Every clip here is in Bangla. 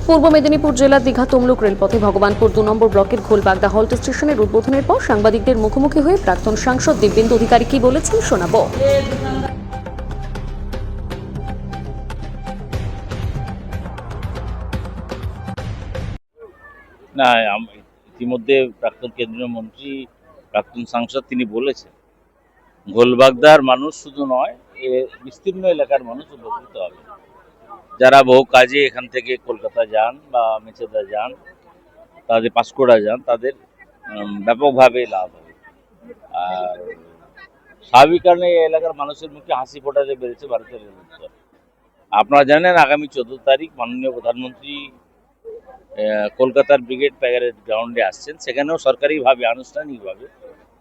পূর্ব মেদিনীপুর জেলার দীঘা তমলুক রেলপথে ভগবানপুর 2 নম্বর ব্লকের ঘোলবাগদা হল্ট স্টেশনের উদ্বোধনের পর সাংবাদিকদের মুখোমুখি হয়ে প্রাক্তন সাংসদ দিব্যেন্দু অধিকারী কি বলেছেন শোনাবো। না, ইতিমধ্যে প্রাক্তন কেন্দ্রীয় মন্ত্রী, প্রাক্তন সাংসদ তিনি বলেছেন, গোলবাগদার মানুষ শুধু নয়, এ বিস্তীর্ণ এলাকার মানুষ উপকৃত হবে। যারা বহু কাজে এখান থেকে কলকাতা যান বা মেচেদা যান, তাদের পাঁশকুড়া যান, তাদের ব্যাপকভাবে লাভ হবে। আর স্বাভাবিক কারণে এই এলাকার মানুষের মুখে হাসি ফোটাতে বেড়েছে ভারতের রেল উৎসব। আপনারা জানেন, আগামী 14 তারিখ মাননীয় প্রধানমন্ত্রী কলকাতার ব্রিগেড প্যারেড গ্রাউন্ডে আসছেন। সেখানেও সরকারিভাবে, আনুষ্ঠানিকভাবে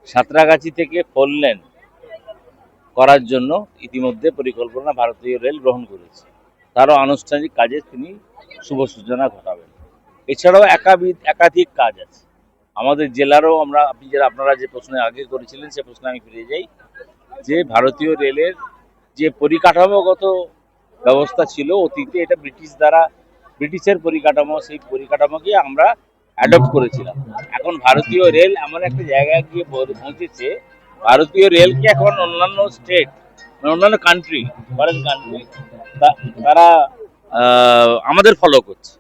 সাঁতরাগাছি থেকে 4 লেন করার জন্য ইতিমধ্যে পরিকল্পনা ভারতীয় রেল গ্রহণ করেছে। তারও আনুষ্ঠানিক কাজে তিনি শুভ সূচনা ঘটাবেন। এছাড়াও একাধিক কাজ আছে আমাদের জেলারও। আপনারা যে প্রশ্ন আগে করেছিলেন, সে প্রশ্নে আমি ফিরে যাই, যে ভারতীয় রেলের যে পরিকাঠামোগত ব্যবস্থা ছিল অতীতে, এটা ব্রিটিশের পরিকাঠামো, সেই পরিকাঠামোকে আমরা অ্যাডপ্ট করেছিলাম। এখন ভারতীয় রেল এমন একটা জায়গায় গিয়ে পৌঁছেছে, ভারতীয় রেলকে এখন অন্যান্য স্টেট, অন্যান্য কান্ট্রি, ফরেন কান্ট্রি, তারা আমাদের ফলো করছে।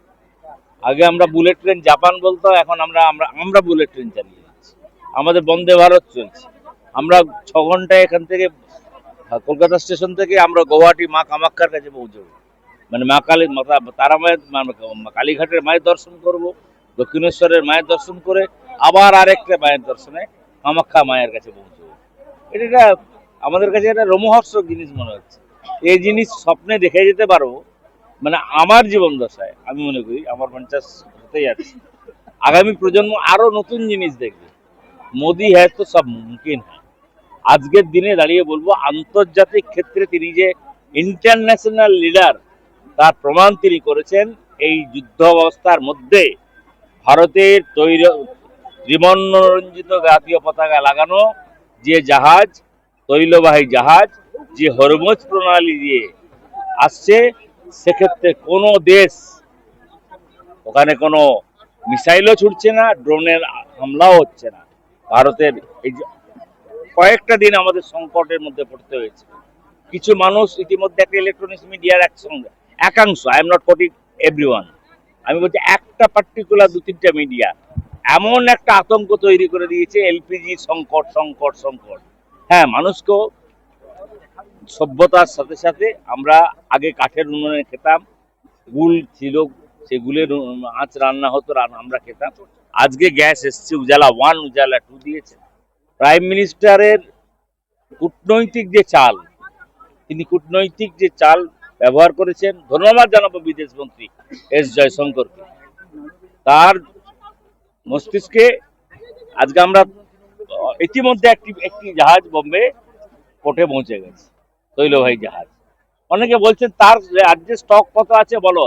আগে আমরা বুলেট ট্রেন জাপান বলতো, এখন আমরা বুলেট ট্রেন চালিয়ে যাচ্ছি। আমাদের বন্দে ভারত চলছে। আমরা 6 ঘন্টায় এখান থেকে, কলকাতা স্টেশন থেকে আমরা গুয়াহাটি মা কামাখ্যার কাছে পৌঁছবো। মানে মা কালী, তারা মায়ের, কালীঘাটের মায়ের দর্শন করব, দক্ষিণেশ্বরের মায়ের দর্শন করে আবার আরেকটা মায়ের দর্শনে কামাখ্যা মায়ের কাছে পৌঁছবো। এটা আমাদের কাছে একটা রোমহর্ষক জিনিস মনে হচ্ছে। এই জিনিস স্বপ্নে দেখে যেতে পারবো, মানে আমার জীবন দশায় আমি মনে করি, আমার 50 হতে যাচ্ছে, আগামী প্রজন্ম আরো নতুন জিনিস দেখবে। মোদি হ্যাঁ তো সব মুমকিন হ্যাঁ। আজকের দিনে দাঁড়িয়ে বলবো, আন্তর্জাতিক ক্ষেত্রে তিনি যে ইন্টারন্যাশনাল লিডার, তার প্রমাণ তিনি করেছেন। এই যুদ্ধ অবস্থার মধ্যে ভারতের ত্রিবর্ণরঞ্জিত জাতীয় পতাকা লাগানো যে জাহাজ, তৈলবাহী জাহাজ, যে হরমুজ প্রণালী দিয়ে আসছে, সেক্ষেত্রে কোনো দেশ, ওখানে কোনো মিসাইলও ছুটছে না, ড্রোনের হামলাও হচ্ছে না। ভারতের এই কয়েকটা দিন আমাদের সংকটের মধ্যে পড়তে হয়েছে। কিছু মানুষ ইতিমধ্যে একটা ইলেকট্রনিক্স মিডিয়ার একাংশ, I am not coating everyone, আমি বলছি একটা পার্টিকুলার 2-3টা মিডিয়া এমন একটা আতঙ্ক তৈরি করে দিয়েছে, এলপিজি সংকট সংকট সংকট। হ্যাঁ, মানুষকেও, সভ্যতার সাথে সাথে আমরা আগে কাঠের উনুনে খেতাম, গুল ছিল, সেই গুলের আঁচ রান্না হতো, আমরা খেতাম। আজকে গ্যাস এসছে, উজালা 1, উজালা 2 দিয়েছে। প্রাইম মিনিস্টারের কূটনৈতিক যে চাল, তিনি কূটনৈতিক যে চাল ব্যবহার করেছেন, ধন্যবাদ জানাবো বিদেশ মন্ত্রী এস জয়শঙ্করকে। তার মস্তিষ্কে আজকে আমরা ইতিমধ্যে একটি জাহাজ বোম্বে পোর্টে পৌঁছে গেছে, তৈলবাহী জাহাজ। অনেকে বলছেন তার রাজ্যে স্টক কত আছে বলো,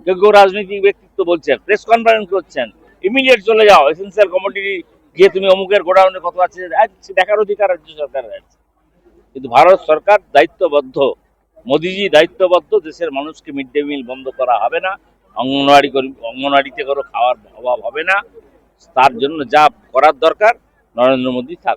কেউ রাজনৈতিক ব্যক্তিত্ব বলছেন, প্রেস কনফারেন্স করছেন, ইমিডিয়েট চলে যাও, এসেন্সিয়াল কমোডিটি গিয়ে তুমি অমুকের গোডাউনে কত আছে দেখার অধিকার রাজ্য সরকারের আছে। কিন্তু ভারত সরকার দায়িত্ববদ্ধ, মোদিজি দায়িত্ববদ্ধ, দেশের মানুষকে মিড ডে মিল বন্ধ করা হবে না, অঙ্গনওয়াড়িতে কোনো খাওয়ার অভাব হবে না। তার জন্য যা করার দরকার নরেন্দ্র মোদী তা